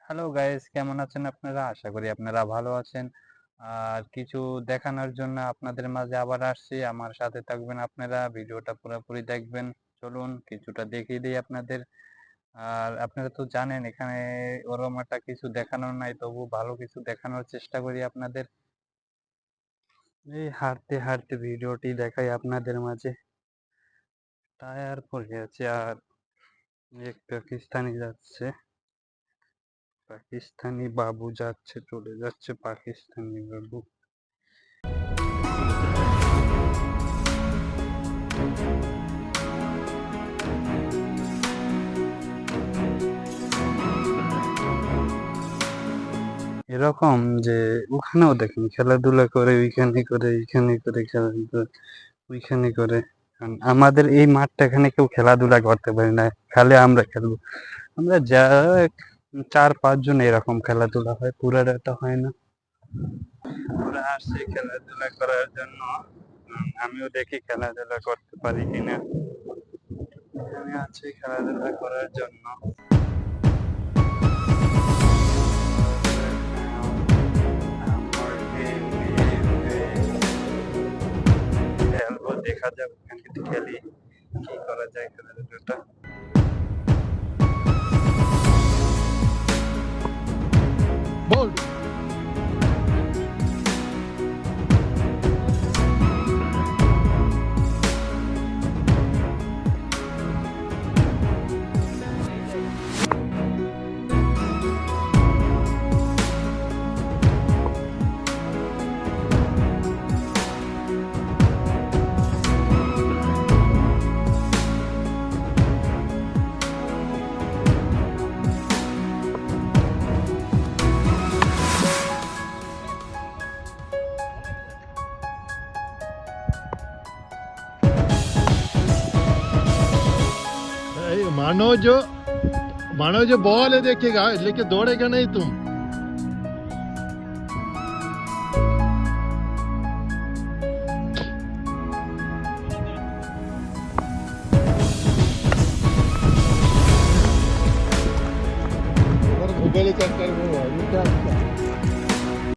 Hello guys, কেমন আছেন আপনারা? আশা করি আপনারা ভালো আছেন। আর কিছু দেখানোর জন্য আপনাদের মাঝে আবার আসছি। আমার সাথে থাকবেন আপনারা, ভিডিওটা পুরোপুরি দেখবেন। চলুন কিছুটা দেখিয়ে দিই আপনাদের। আর আপনারা তো জানেন এখানে ওরকম একটা কিছু দেখানোর নাই, তবু ভালো কিছু দেখানোর চেষ্টা করি আপনাদের। এই হাঁটতে হাঁটতে ভিডিওটি দেখাই আপনাদের মাঝে। টায়ার পড়ে আছে আর এক পাকিস্তানি যাচ্ছে। পাকিস্তানি বাবু যাচ্ছে, চলে যাচ্ছে পাকিস্তানি বাবু। এরকম যে ওখানেও দেখেন খেলাধুলা করে, ওইখানে করে, এইখানে করে খেলাধুলা, ওইখানে করে। কারণ আমাদের এই মাঠটা এখানে কেউ খেলাধুলা করতে পারি না, খালি আমরা খেলবো। আমরা যা 4-5 জন এরকম খেলাধুলা হয়, পুরাটা হয় না। ওরা আসছে খেলাধুলা করার জন্য। আমিও দেখি খেলাধুলা করতে পারি কিনা। আমি আছি খেলাধুলা করার জন্য। খেলবো, দেখা যাক ওখানে যদি খেলি কি করা যায় খেলাধুলাটা। Bold. मानो जो बॉल है देखेगा लेकिन दौड़ेगा नहीं तुम। चक्कर